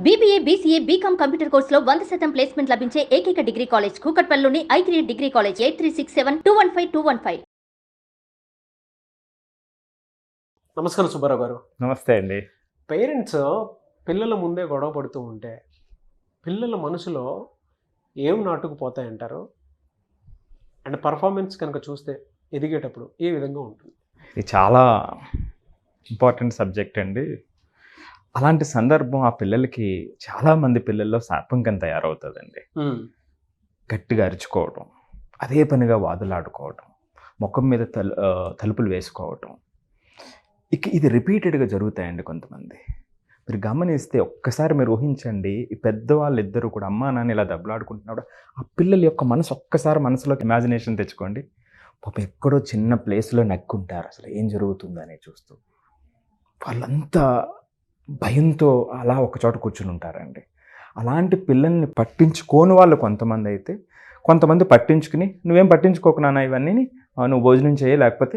BBA, BCA, BCom computer కోర్సులో 100% placement లభించే ఏకైక డిగ్రీ కాలేజ్ కూకట్పల్లిలోని i3 డిగ్రీ కాలేజ్ 8367215215. నమస్కారం సుబ్బారావు గారు. నమస్తే అండి. పేరెంట్స్ పిల్లల ముందే గొడవ పడుతూ ఉంటే పిల్లల మనసులో ఏం నాటుకుపోతాయంటారు? అండ్ పర్ఫార్మెన్స్ కనుక చూస్తే ఎదిగేటప్పుడు ఏ విధంగా ఉంటుంది? ఇది చాలా ఇంపార్టెంట్ సబ్జెక్ట్ అండి. అలాంటి సందర్భం ఆ పిల్లలకి చాలామంది పిల్లల్లో శాపంకం తయారవుతుందండి. గట్టిగా అరుచుకోవటం, అదే పనిగా వాదులాడుకోవటం, ముఖం మీద తలుపులు వేసుకోవటం, ఇది రిపీటెడ్గా జరుగుతాయండి కొంతమంది. మీరు గమనిస్తే ఒక్కసారి మీరు ఊహించండి, ఈ పెద్దవాళ్ళు ఇద్దరు కూడా అమ్మా నాన్న ఇలా దెబ్బలాడుకుంటున్నాడు, ఆ పిల్లల యొక్క మనసు ఒక్కసారి మనసులోకి ఇమాజినేషన్ తెచ్చుకోండి. పాపం ఎక్కడో చిన్న ప్లేస్లో నక్కుంటారు, అసలు ఏం జరుగుతుందని చూస్తూ. వాళ్ళంతా భయంతో అలా ఒకచోట కూర్చుని ఉంటారండి. అలాంటి పిల్లల్ని పట్టించుకోని వాళ్ళు కొంతమంది అయితే, కొంతమంది పట్టించుకుని నువ్వేం పట్టించుకోకు నాన్న ఇవన్నీ, నువ్వు భోజనం చేయి లేకపోతే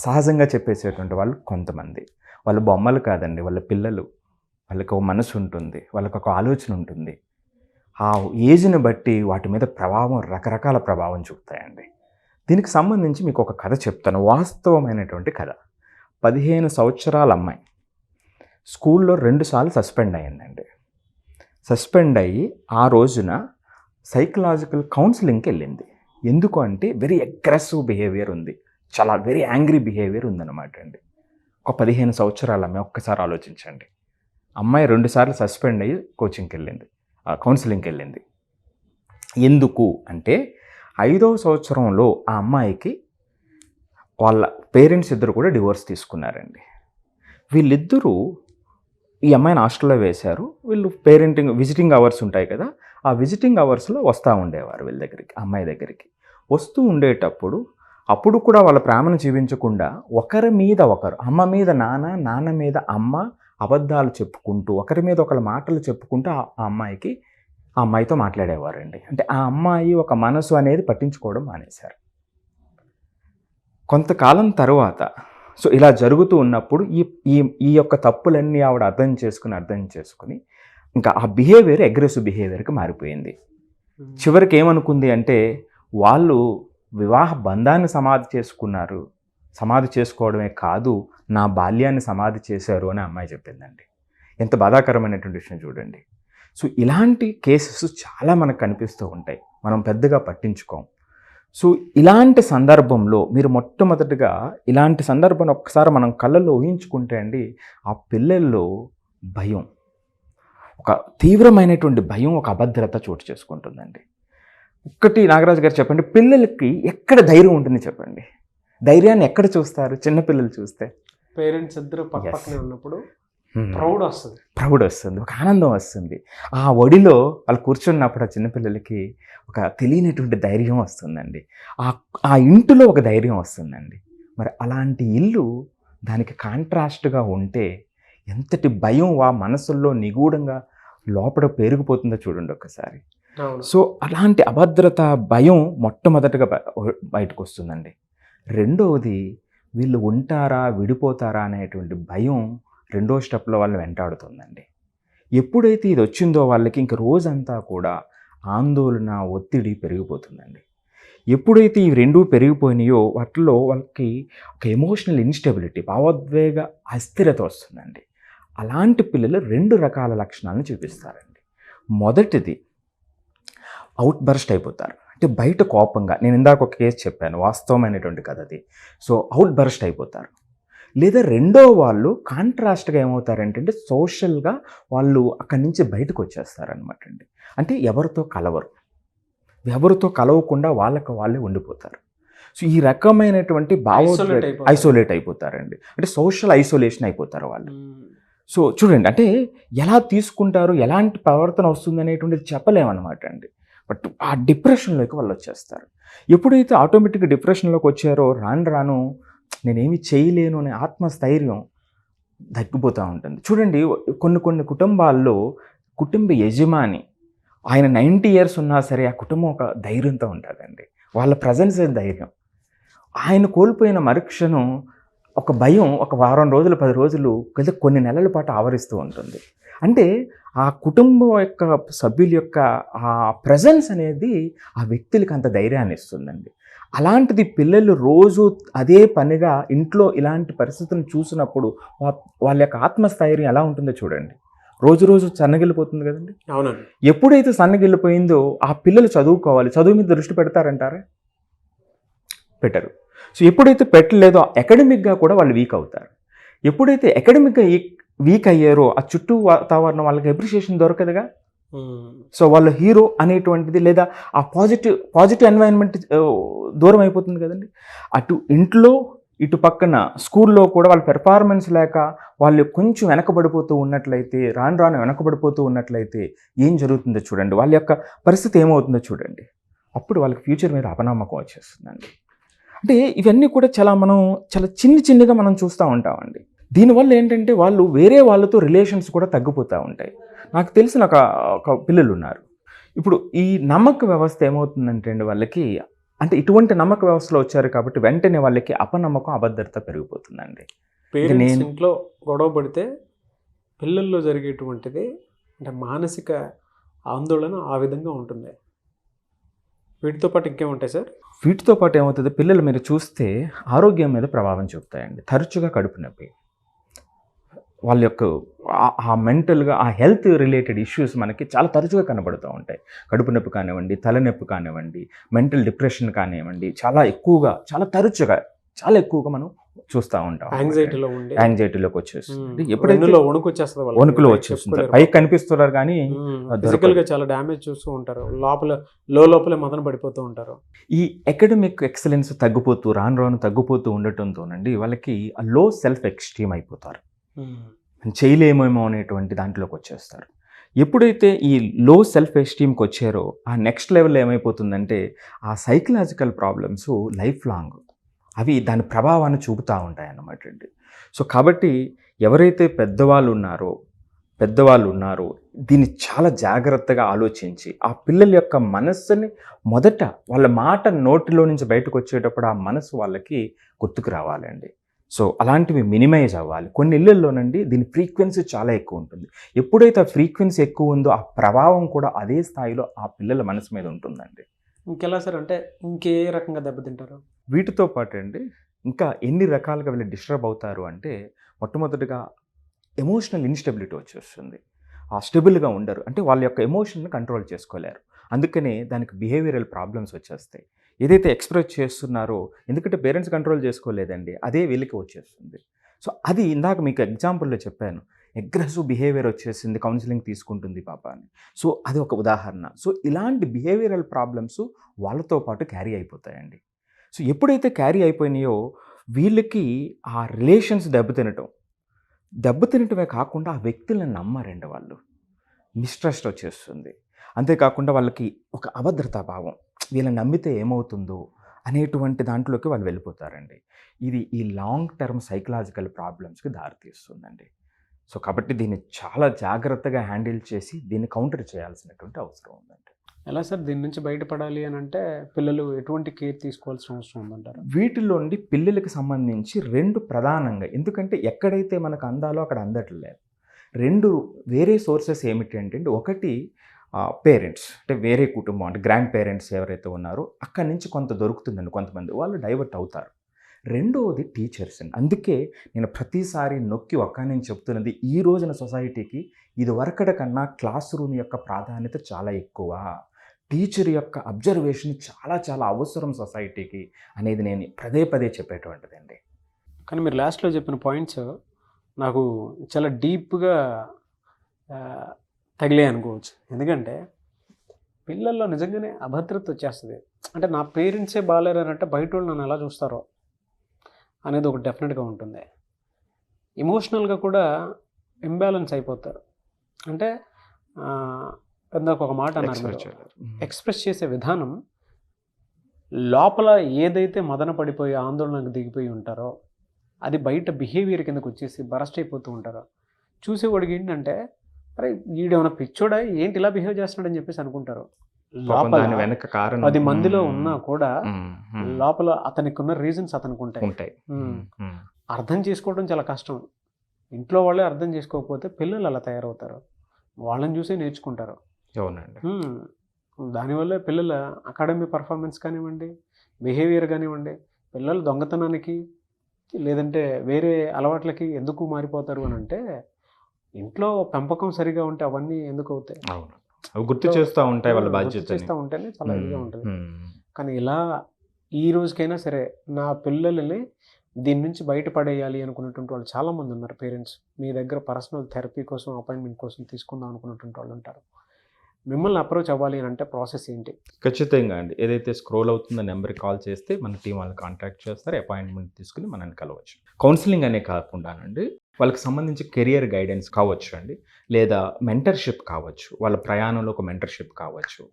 సహజంగా చెప్పేసేటువంటి వాళ్ళు కొంతమంది. వాళ్ళ బొమ్మలు కాదండి, వాళ్ళ పిల్లలు. వాళ్ళకి ఒక మనసు ఉంటుంది, వాళ్ళకి ఒక ఆలోచన ఉంటుంది. ఆ ఏజ్ని బట్టి వాటి మీద ప్రభావం, రకరకాల ప్రభావం చూపుతాయండి. దీనికి సంబంధించి మీకు ఒక కథ చెప్తాను, వాస్తవమైనటువంటి కథ. 15 సంవత్సరాల అమ్మాయి స్కూల్లో 2 సార్లు సస్పెండ్ అయ్యిందండి. సస్పెండ్ అయ్యి ఆ రోజున సైకలాజికల్ కౌన్సిలింగ్కి వెళ్ళింది. ఎందుకు అంటే వెరీ అగ్రెసివ్ బిహేవియర్ ఉంది, చాలా వెరీ యాంగ్రీ బిహేవియర్ ఉందన్నమాట అండి. ఒక 15 సంవత్సరాల అమ్మాయి, ఒక్కసారి ఆలోచించండి. అమ్మాయి 2 సార్లు సస్పెండ్ అయ్యి కోచింగ్కి వెళ్ళింది, కౌన్సిలింగ్కి వెళ్ళింది. ఎందుకు అంటే 5వ సంవత్సరంలో ఆ అమ్మాయికి వాళ్ళ పేరెంట్స్ ఇద్దరు కూడా డివోర్స్ తీసుకున్నారండి. వీళ్ళిద్దరూ ఈ అమ్మాయిని హాస్టల్లో వేశారు. వీళ్ళు విజిటింగ్ అవర్స్ ఉంటాయి కదా, ఆ విజిటింగ్ అవర్స్లో వస్తూ ఉండేవారు వీళ్ళ దగ్గరికి, అమ్మాయి దగ్గరికి. వస్తూ ఉండేటప్పుడు అప్పుడు కూడా వాళ్ళ ప్రేమను జీవించకుండా ఒకరి మీద ఒకరు, అమ్మ మీద నాన్న, నాన్న మీద అమ్మ అబద్ధాలు చెప్పుకుంటూ, ఒకరి మీద ఒకరి మాటలు చెప్పుకుంటూ ఆ అమ్మాయితో మాట్లాడేవారండి. అంటే ఆ అమ్మాయి ఒక మనసు అనేది పట్టించుకోవడం మానేశారు. కొంతకాలం తర్వాత ఇలా జరుగుతూ ఉన్నప్పుడు ఈ యొక్క తప్పులన్నీ ఆవిడ అర్థం చేసుకుని ఇంకా ఆ బిహేవియర్ అగ్రెసివ్ బిహేవియర్కి మారిపోయింది. చివరికి ఏమనుకుంది అంటే, వాళ్ళు వివాహ బంధాన్ని సమాధి చేసుకున్నారు, సమాధి చేసుకోవడమే కాదు నా బాల్యాన్ని సమాధి చేశారు అని అమ్మాయి చెప్పిందండి. ఎంత బాధాకరమైనటువంటి విషయం చూడండి. ఇలాంటి కేసెస్ చాలా మనకు కనిపిస్తూ ఉంటాయి, మనం పెద్దగా పట్టించుకోం. ఇలాంటి సందర్భంలో మీరు మొట్టమొదటిగా ఇలాంటి సందర్భాన్ని ఒక్కసారి మనం కళ్ళల్లో ఊహించుకుంటే అండి, ఆ పిల్లల్లో భయం, ఒక తీవ్రమైనటువంటి భయం, ఒక అభద్రత చోటు చేసుకుంటుందండి. ఒక్కటి నాగరాజు గారు చెప్పండి, పిల్లలకి ఎక్కడ ధైర్యం ఉంటుంది చెప్పండి? ధైర్యాన్ని ఎక్కడ చూస్తారు చిన్నపిల్లలు చూస్తే? పేరెంట్స్ ఇద్దరు పక్కనే ఉన్నప్పుడు ప్రౌడ్ వస్తుంది, ఒక ఆనందం వస్తుంది. ఆ ఒడిలో వాళ్ళు కూర్చున్నప్పుడు ఆ చిన్నపిల్లలకి ఒక తెలియనటువంటి ధైర్యం వస్తుందండి. ఆ ఇంటిలో ఒక ధైర్యం వస్తుందండి. మరి అలాంటి ఇల్లు దానికి కాంట్రాస్ట్గా ఉంటే ఎంతటి భయం ఆ మనసుల్లో నిగూఢంగా లోపల పేరుకుపోతుందో చూడండి ఒక్కసారి. అలాంటి అభద్రత, భయం మొట్టమొదటిగా బయటకు వస్తుందండి. రెండవది, వీళ్ళు ఉంటారా విడిపోతారా అనేటువంటి భయం రెండో స్టెప్లో వాళ్ళని వెంటాడుతుందండి. ఎప్పుడైతే ఇది వచ్చిందో వాళ్ళకి ఇంక రోజంతా కూడా ఆందోళన, ఒత్తిడి పెరిగిపోతుందండి. ఎప్పుడైతే ఈ రెండూ పెరిగిపోయినాయో వాటిలో వాళ్ళకి ఒక ఎమోషనల్ ఇన్స్టెబిలిటీ, భావోద్వేగ అస్థిరత వస్తుందండి. అలాంటి పిల్లలు 2 రకాల లక్షణాలను చూపిస్తారండి. మొదటిది, అవుట్ బర్స్ట్ అయిపోతారు. అంటే బయట కోపంగా, నేను ఇందాక ఒక కేసు చెప్పాను, వాస్తవమైనటువంటి కథ అది. అవుట్ బర్స్ట్ అయిపోతారు. లేదా రెండో వాళ్ళు కాంట్రాస్ట్గా ఏమవుతారంటే సోషల్గా వాళ్ళు అక్కడి నుంచి బయటకు వచ్చేస్తారనమాట అండి. అంటే ఎవరితో కలవకుండా వాళ్ళకి వాళ్ళే ఉండిపోతారు. ఈ రకమైనటువంటి ఐసోలేట్ అయిపోతారండి. అంటే సోషల్ ఐసోలేషన్ అయిపోతారు వాళ్ళు. చూడండి, అంటే ఎలా తీసుకుంటారు, ఎలాంటి ప్రవర్తన వస్తుంది అనేటువంటిది చెప్పలేమన్నమాట అండి. బట్ ఆ డిప్రెషన్లోకి వాళ్ళు వచ్చేస్తారు. ఎప్పుడైతే ఆటోమేటిక్గా డిప్రెషన్లోకి వచ్చారో రాను నేనేమి చేయలేను అనే ఆత్మస్థైర్యం తగ్గిపోతూ ఉంటుంది. చూడండి, కొన్ని కుటుంబాల్లో కుటుంబ యజమాని ఆయన 90 years ఉన్నా సరే ఆ కుటుంబం ఒక ధైర్యంతో ఉంటుందండి. వాళ్ళ ప్రజెన్సే ధైర్యం. ఆయన కోల్పోయిన మరుక్షణం ఒక భయం ఒక వారం రోజులు 10 రోజులు లేదా కొన్ని నెలల పాటు ఆవరిస్తూ ఉంటుంది. అంటే ఆ కుటుంబం యొక్క సభ్యుల యొక్క ఆ ప్రెజెన్స్ అనేది ఆ వ్యక్తులకి అంత ధైర్యాన్ని ఇస్తుందండి. అలాంటిది పిల్లలు రోజు అదే పనిగా ఇంట్లో ఇలాంటి పరిస్థితులను చూసినప్పుడు వాళ్ళ యొక్క ఆత్మస్థైర్యం ఎలా ఉంటుందో చూడండి. రోజు రోజు సన్నగిల్లిపోతుంది కదండి. అవునండి. ఎప్పుడైతే సన్నగిల్లిపోయిందో ఆ పిల్లలు చదువుకోవాలి, చదువు మీద దృష్టి పెడతారంటారా? పెట్టరు. సో ఎప్పుడైతే పెట్టలేదో అకాడమిక్గా కూడా వాళ్ళు వీక్ అవుతారు. ఎప్పుడైతే అకాడమిక్గా వీక్ అయ్యారో ఆ చుట్టూ వాతావరణం వాళ్ళకి అప్రిషియేషన్ దొరకదుగా. సో వాళ్ళ హీరో అనేటువంటిది లేదా ఆ పాజిటివ్ ఎన్వైరన్మెంట్ దూరం అయిపోతుంది కదండి. అటు ఇంట్లో ఇటు పక్కన స్కూల్లో కూడా వాళ్ళ పెర్ఫార్మెన్స్ లేక వాళ్ళు కొంచెం వెనకబడిపోతూ ఉన్నట్లయితే రాను వెనకబడిపోతూ ఉన్నట్లయితే ఏం జరుగుతుందో చూడండి. వాళ్ళ యొక్క పరిస్థితి ఏమవుతుందో చూడండి. అప్పుడు వాళ్ళకి ఫ్యూచర్ మీద అపనమ్మకం వచ్చేస్తుందండి. అంటే ఇవన్నీ కూడా చాలా చిన్నగా మనం చూస్తూ ఉంటామండి. దీనివల్ల ఏంటంటే వాళ్ళు వేరే వాళ్ళతో రిలేషన్స్ కూడా తగ్గిపోతూ ఉంటాయి. నాకు తెలిసిన ఒక పిల్లలు ఉన్నారు. ఇప్పుడు ఈ నమ్మక వ్యవస్థ ఏమవుతుందంటే అండి వాళ్ళకి, అంటే ఇటువంటి నమ్మక వ్యవస్థలో వచ్చారు కాబట్టి వెంటనే వాళ్ళకి అపనమ్మకం అభద్రత పెరిగిపోతుందండి. పేరెంట్స్ ఇంట్లో గొడవ పడితే పిల్లల్లో జరిగేటువంటిది అంటే మానసిక ఆందోళన ఆ విధంగా ఉంటుంది. వీటితో పాటు ఇంకేముంటాయి సార్? వీటితో పాటు ఏమవుతుంది, పిల్లలు మీరు చూస్తే ఆరోగ్యం మీద ప్రభావం చూపుతాయండి. తరచుగా కడుపు నొప్పి, వాళ్ళ యొక్క ఆ మెంటల్గా ఆ హెల్త్ రిలేటెడ్ ఇష్యూస్ మనకి చాలా తరచుగా కనబడుతూ ఉంటాయి. కడుపు నొప్పి కానివ్వండి, తలనొప్పి కానివ్వండి, మెంటల్ డిప్రెషన్ కానివ్వండి, చాలా తరచుగా చాలా ఎక్కువగా మనం చూస్తూ ఉంటాం. యాంగ్జైటీలోకి వచ్చేస్తుంది. ఎప్పుడైతే వణుకులో వచ్చేస్తుంది, పైకి కనిపిస్తున్నారు కానీ ఫిజికల్గా చాలా డ్యామేజ్ చూస్తూ ఉంటారు, లోపలే మదన పడిపోతూ ఉంటారు. ఈ అకాడమిక్ ఎక్సలెన్స్ తగ్గిపోతూ రాను తగ్గిపోతూ ఉండటంతోనండి వాళ్ళకి లో సెల్ఫ్ ఎస్టీమ్ అయిపోతారు. చేయలేమేమో అనేటువంటి దాంట్లోకి వచ్చేస్తారు. ఎప్పుడైతే ఈ లో సెల్ఫ్ ఎస్టీమ్కి వచ్చారో ఆ నెక్స్ట్ లెవెల్లో ఏమైపోతుందంటే ఆ సైకలాజికల్ ప్రాబ్లమ్స్ లైఫ్ లాంగ్ అవి దాని ప్రభావాన్ని చూపుతూ ఉంటాయి అన్నమాట అండి. సో కాబట్టి ఎవరైతే పెద్దవాళ్ళు ఉన్నారో దీన్ని చాలా జాగ్రత్తగా ఆలోచించి ఆ పిల్లల యొక్క మనస్సుని మొదట వాళ్ళ మాట నోటిలో నుంచి బయటకు వచ్చేటప్పుడు ఆ మనసు వాళ్ళకి గుర్తుకు రావాలండి. సో అలాంటివి మినిమైజ్ అవ్వాలి. కొన్ని ఇళ్ళల్లోనండి దీని ఫ్రీక్వెన్సీ చాలా ఎక్కువ ఉంటుంది. ఎప్పుడైతే ఆ ఫ్రీక్వెన్సీ ఎక్కువ ఉందో ఆ ప్రభావం కూడా అదే స్థాయిలో ఆ పిల్లల మనసు మీద ఉంటుందండి. ఇంకెలా సార్, అంటే ఇంకే రకంగా దెబ్బతింటారు? వీటితో పాటు అండి ఇంకా ఎన్ని రకాలుగా వీళ్ళు డిస్టర్బ్ అవుతారు అంటే, మొట్టమొదటిగా ఎమోషనల్ ఇన్స్టెబిలిటీ వచ్చేస్తుంది. స్టెబుల్గా ఉండరు, అంటే వాళ్ళ యొక్క ఎమోషన్ని కంట్రోల్ చేసుకోలేరు. అందుకనే దానికి బిహేవియరల్ ప్రాబ్లమ్స్ వచ్చేస్తాయి. ఏదైతే ఎక్స్ప్రెస్ చేస్తున్నారో, ఎందుకంటే పేరెంట్స్ కంట్రోల్ చేసుకోలేదండి, అదే వీళ్ళకి వచ్చేస్తుంది. సో అది ఇందాక మీకు ఎగ్జాంపుల్లో చెప్పాను, అగ్రెసివ్ బిహేవియర్ వచ్చేసింది, కౌన్సిలింగ్ తీసుకుంటుంది పాప అని. సో అది ఒక ఉదాహరణ. సో ఇలాంటి బిహేవియరల్ ప్రాబ్లమ్స్ వాళ్ళతో పాటు క్యారీ అయిపోతాయండి. సో ఎప్పుడైతే క్యారీ అయిపోయినాయో వీళ్ళకి ఆ రిలేషన్స్ దెబ్బతినటమే కాకుండా ఆ వ్యక్తులను నమ్మరండి వాళ్ళు. మిస్ట్రస్ట్ వచ్చేస్తుంది. అంతేకాకుండా వాళ్ళకి ఒక అభద్రతా భావం, వీళ్ళని నమ్మితే ఏమవుతుందో అనేటువంటి దాంట్లోకి వాళ్ళు వెళ్ళిపోతారండి. ఇది ఈ లాంగ్ టర్మ్ సైకలాజికల్ ప్రాబ్లమ్స్కి దారితీస్తుందండి. సో కాబట్టి దీన్ని చాలా జాగ్రత్తగా హ్యాండిల్ చేసి దీన్ని కౌంటర్ చేయాల్సినటువంటి అవసరం ఉందండి. ఎలా సార్ దీని నుంచి బయటపడాలి అని అంటే పిల్లలు ఎటువంటి కేర్ తీసుకోవాల్సిన అవసరం ఉందంటారు? వీటిలో నుండి పిల్లలకి సంబంధించి 2 ప్రధానంగా, ఎందుకంటే ఎక్కడైతే మనకు అందాలో అక్కడ అందట్లేదు. 2 వేరే సోర్సెస్ ఏమిటి అంటే, ఒకటి పేరెంట్స్, అంటే వేరే కుటుంబం, అంటే గ్రాండ్ పేరెంట్స్ ఎవరైతే ఉన్నారో అక్కడి నుంచి కొంత దొరుకుతుందండి, కొంతమంది వాళ్ళు డైవర్ట్ అవుతారు. రెండవది టీచర్స్ అండి. అందుకే నేను ప్రతిసారి నొక్కి నేను చెప్తున్నది, ఈ రోజున సొసైటీకి ఇది వరకటి కన్నా క్లాస్ రూమ్ యొక్క ప్రాధాన్యత చాలా ఎక్కువ. టీచర్ యొక్క అబ్జర్వేషన్ చాలా అవసరం సొసైటీకి అనేది నేను పదే చెప్పేటువంటిదండి. కానీ మీరు లాస్ట్లో చెప్పిన పాయింట్స్ నాకు చాలా డీప్గా తగిలే అనుకోవచ్చు. ఎందుకంటే పిల్లల్లో నిజంగానే అభద్రత వచ్చేస్తుంది. అంటే నా పేరెంట్సే బాగాలేరంటే బయట వాళ్ళు నన్ను ఎలా చూస్తారో అనేది ఒకటి డెఫినెట్గా ఉంటుంది. ఎమోషనల్గా కూడా ఇంబ్యాలెన్స్ అయిపోతారు. అంటే ఇందాక ఒక మాట అన్నారు, ఎక్స్ప్రెస్ చేసే విధానం లోపల ఏదైతే మదన పడిపోయి ఆందోళనకు దిగిపోయి ఉంటారో అది బయట బిహేవియర్ కిందకు వచ్చేసి బరస్ట్ అయిపోతూ ఉంటారో. చూసేవాడికి ఏంటంటే, అరే వీడేమైనా పిచ్చోడా ఏంటి ఇలా బిహేవ్ చేస్తున్నాడని చెప్పేసి అనుకుంటారు. లోపల 10 మందిలో ఉన్నా కూడా లోపల అతనికి ఉన్న రీజన్స్ అతనికి ఉంటాయి. అర్థం చేసుకోవడం చాలా కష్టం. ఇంట్లో వాళ్ళే అర్థం చేసుకోకపోతే పిల్లలు అలా తయారవుతారు. వాళ్ళని చూసే నేర్చుకుంటారు. అవునండి. దానివల్ల పిల్లల అకాడమీ పర్ఫార్మెన్స్ కానివ్వండి, బిహేవియర్ కానివ్వండి, పిల్లలు దొంగతనానికి లేదంటే వేరే అలవాట్లకి ఎందుకు మారిపోతారు అని అంటే, ఇంట్లో పెంపకం సరిగా ఉంటే అవన్నీ ఎందుకు అవుతాయి? అవును, అవి గుర్తు చేస్తూ ఉంటాయి వాళ్ళ గుర్తు బాధ్యత. చేస్తూ ఉంటేనే చాలా ఇదిగా ఉంటుంది. కానీ ఇలా ఈ రోజుకైనా సరే నా పిల్లలని దీని నుంచి బయటపడేయాలి అనుకున్నటువంటి వాళ్ళు చాలామంది ఉన్నారు పేరెంట్స్. మీ దగ్గర పర్సనల్ థెరపీ కోసం అపాయింట్మెంట్ కోసం తీసుకుందాం అనుకున్నటువంటి వాళ్ళు ఉంటారు. మిమ్మల్ని అప్రోచ్ అవ్వాలి అని అంటే ప్రాసెస్ ఏంటి? ఖచ్చితంగా అండి. ఏదైతే స్క్రోల్ అవుతుందో నెంబర్కి కాల్ చేస్తే మన టీం వాళ్ళు కాంటాక్ట్ చేస్తారు, అపాయింట్మెంట్ తీసుకుని మనల్ని కలవచ్చు. కౌన్సిలింగ్ అనే కాకుండానండి, వాళ్ళకి సంబంధించి కెరియర్ గైడెన్స్ కావచ్చు అండి, లేదా మెంటర్షిప్ కావచ్చు, వాళ్ళ ప్రయాణంలో ఒక మెంటర్షిప్ కావచ్చు.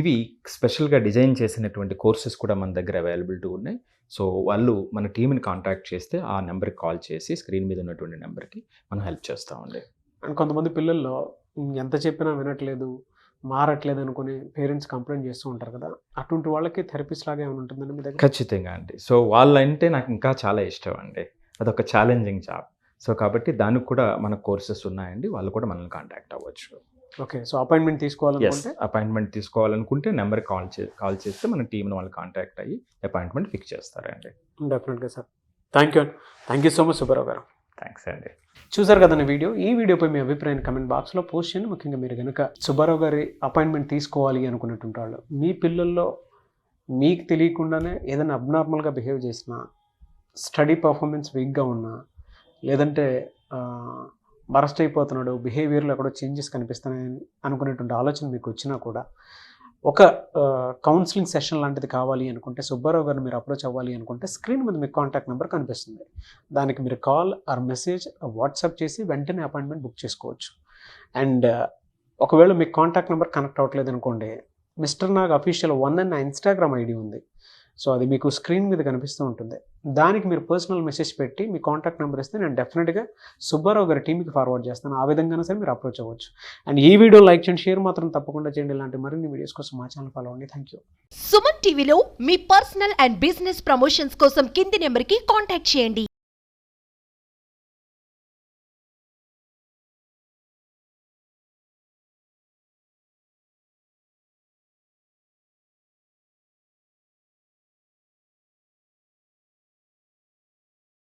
ఇవి స్పెషల్గా డిజైన్ చేసినటువంటి కోర్సెస్ కూడా మన దగ్గర అవైలబిలిటీ ఉన్నాయి. సో వాళ్ళు మన టీంని కాంటాక్ట్ చేస్తే ఆ నెంబర్కి కాల్ చేసి స్క్రీన్ మీద ఉన్నటువంటి నెంబర్కి మనం హెల్ప్ చేస్తామండి. అండ్ కొంతమంది పిల్లల్లో ఎంత చెప్పినా వినట్లేదు, మారట్లేదు అనుకుని పేరెంట్స్ కంప్లైంట్ చేస్తూ ఉంటారు కదా, అటువంటి వాళ్ళకి థెరపిస్ట్ లాగా ఏమైనా ఉంటుందండి మీ దగ్గర? ఖచ్చితంగా అండి. సో వాళ్ళంటే నాకు ఇంకా చాలా ఇష్టం అండి. అదొక ఛాలెంజింగ్ జాబ్. సో కాబట్టి దానికి కూడా మన కోర్సెస్ ఉన్నాయండి. వాళ్ళు కూడా మనల్ని కాంటాక్ట్ అవ్వచ్చు. ఓకే. సో అపాయింట్మెంట్ తీసుకోవాలనుకుంటే అపాయింట్మెంట్ తీసుకోవాలనుకుంటే నెంబర్కి కాల్ చేస్తే మన టీంని వాళ్ళు కాంటాక్ట్ అయ్యి అపాయింట్మెంట్ ఫిక్స్ చేస్తారండి. డెఫినెట్గా sir. Thank you so much Subbarao గారు. థ్యాంక్స్ అండి. చూసారు కదండి వీడియో. ఈ వీడియోపై మీ అభిప్రాయాన్ని కమెంట్ బాక్స్లో పోస్ట్ చేయండి. ముఖ్యంగా మీరు కనుక సుబ్బారావు గారి అపాయింట్మెంట్ తీసుకోవాలి అనుకున్నటువంటి వాళ్ళు, మీ పిల్లల్లో మీకు తెలియకుండానే ఏదైనా అబ్నార్మల్గా బిహేవ్ చేసినా, స్టడీ పర్ఫార్మెన్స్ వీక్గా ఉన్నా, లేదంటే బరస్ట్ అయిపోతున్నాడు, బిహేవియర్లో ఎక్కడో చేంజెస్ కనిపిస్తున్నాయని అనుకునేటువంటి ఆలోచన మీకు వచ్చినా కూడా, ఒక కౌన్సిలింగ్ సెషన్ లాంటిది కావాలి అనుకుంటే, సుబ్బారావు గారిని మీరు అప్రోచ్ అవ్వాలి అనుకుంటే, స్క్రీన్ మీద మీకు కాంటాక్ట్ నెంబర్ కనిపిస్తుంది. దానికి మీరు కాల్ ఆర్ మెసేజ్ వాట్సాప్ చేసి వెంటనే అపాయింట్మెంట్ బుక్ చేసుకోవచ్చు. అండ్ ఒకవేళ మీకు కాంటాక్ట్ నెంబర్ కనెక్ట్ అవ్వట్లేదు అనుకోండి, మిస్టర్ నాగ్ అఫీషియల్ 1 అని నా ఇన్స్టాగ్రామ్ ఐడి ఉంది. సో అది మీకు స్క్రీన్ మీద కనిపిస్తూ ఉంటుంది. దానికి మీరు పర్సనల్ మెసేజ్ పెట్టి మీ కాంటాక్ట్ నెంబర్ ఇస్తే నేను డెఫినెట్గా సుబ్బారావు గారి టీంకి ఫార్వర్డ్ చేస్తాను. ఆ విధంగానే సరే మీరు అప్రోచ్ అవ్వచ్చు. అండ్ ఈ వీడియో లైక్ చేయండి, షేర్ మాత్రం తప్పకుండా చేయండి. ఇలాంటి మరిన్ని వీడియోస్ కోసం మా ఛానల్ ఫాలో అవ్వండి. Thank you. సుమన్ టీవీలో మీ పర్సనల్ అండ్ బిజినెస్ ప్రమోషన్స్ కోసం కింది నెంబర్కి కాంటాక్ట్ చేయండి.